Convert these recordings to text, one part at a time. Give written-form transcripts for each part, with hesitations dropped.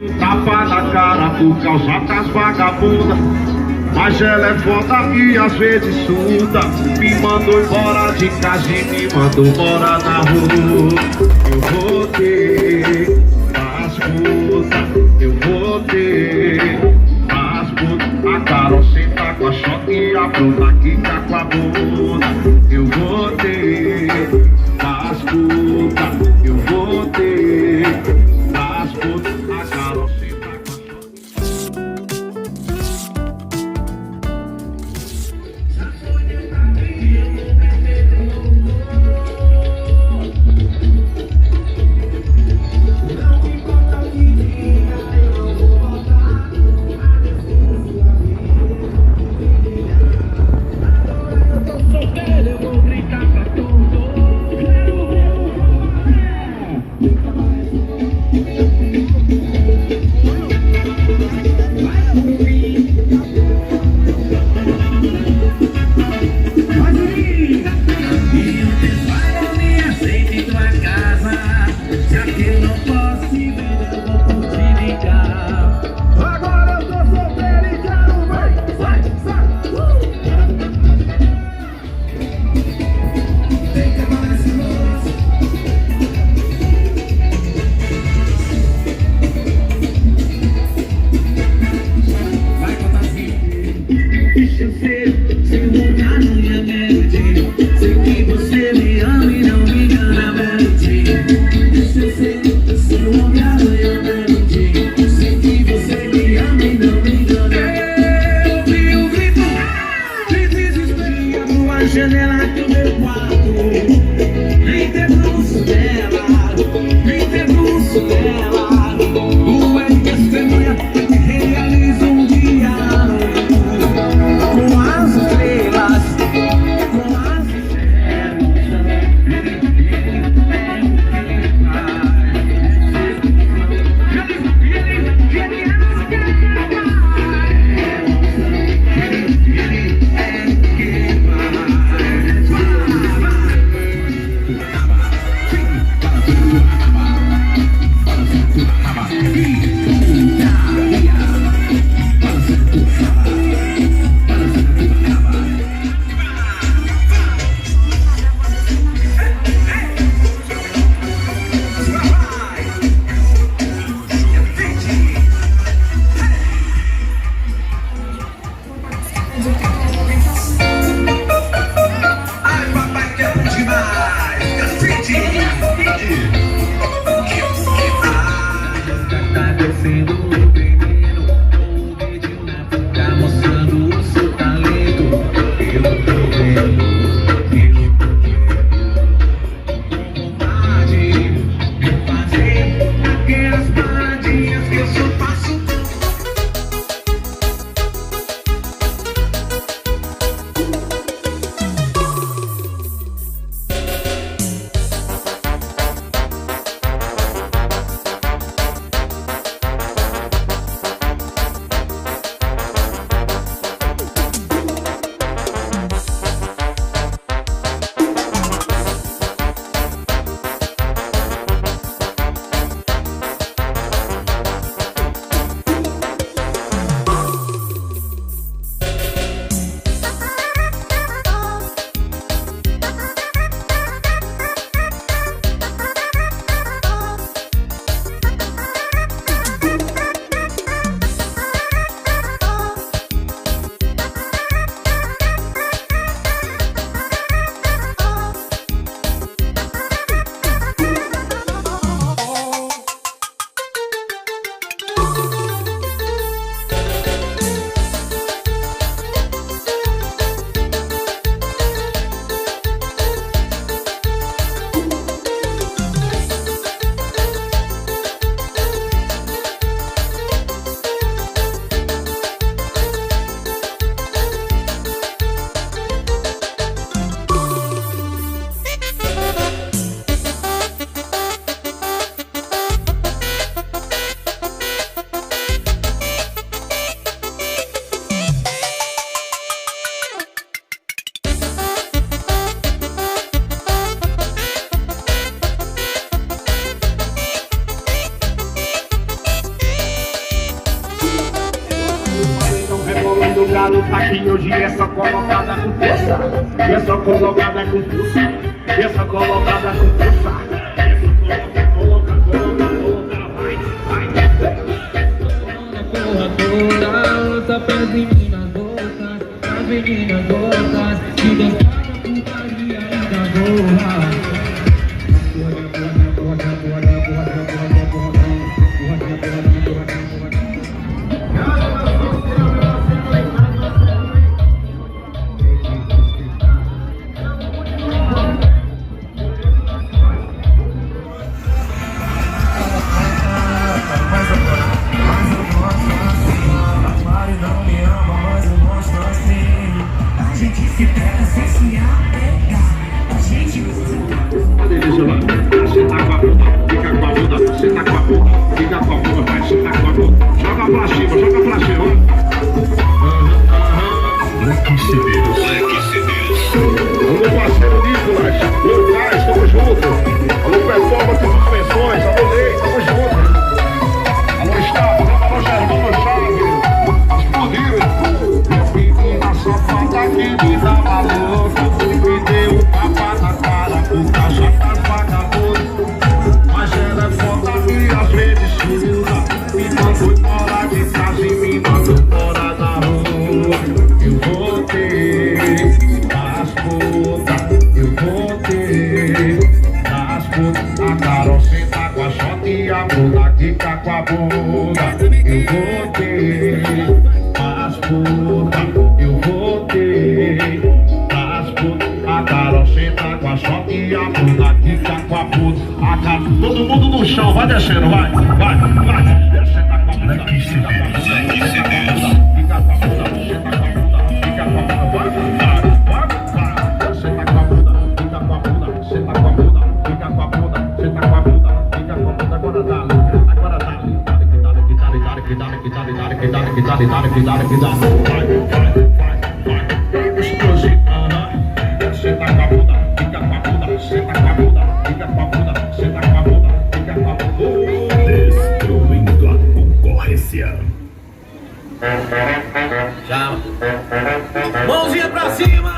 Tapa na cara por causa das vagabundas. Mas ela é foda e às vezes surda. Me mandou embora de casa e me mandou morar na rua. Eu vou ter as putas, eu vou ter as putas. A Carol senta com a Xota e a Bruna quica com a bunda. Eu vou ter as putas, eu vou ter as putas. A Carol senta com a Xota. Não garota que hoje é só colocada com força. É só colocada com força. É só colocada com força. Coloca, vai. Porra toda, outra pras meninas loucas, as meninas loucas, que dançaram putaria e da zorra. Todo mundo no chão, vai descendo, vai. Desce, tá com a bunda. Fica com a bunda, fica com a bunda, vai. Desce, tá com a bunda, fica com a bunda, senta com a bunda, fica com a bunda, senta com a bunda, fica com a bunda, agora dá. Vai. Explosivo, senta com a bunda, fica com a bunda, senta com a bunda, fica com a bunda, senta com a bunda, fica com a bunda. Destruindo a concorrência. Chama. Mãozinha pra cima.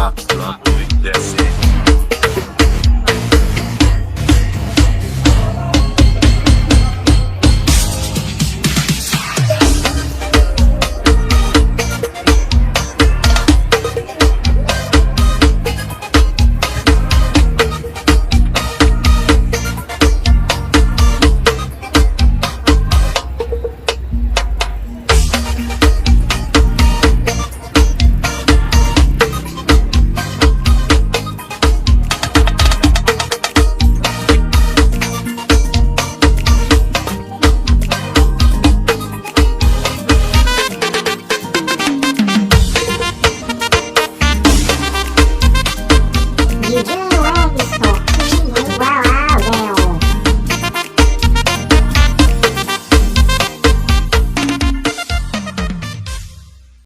quadrado e desce.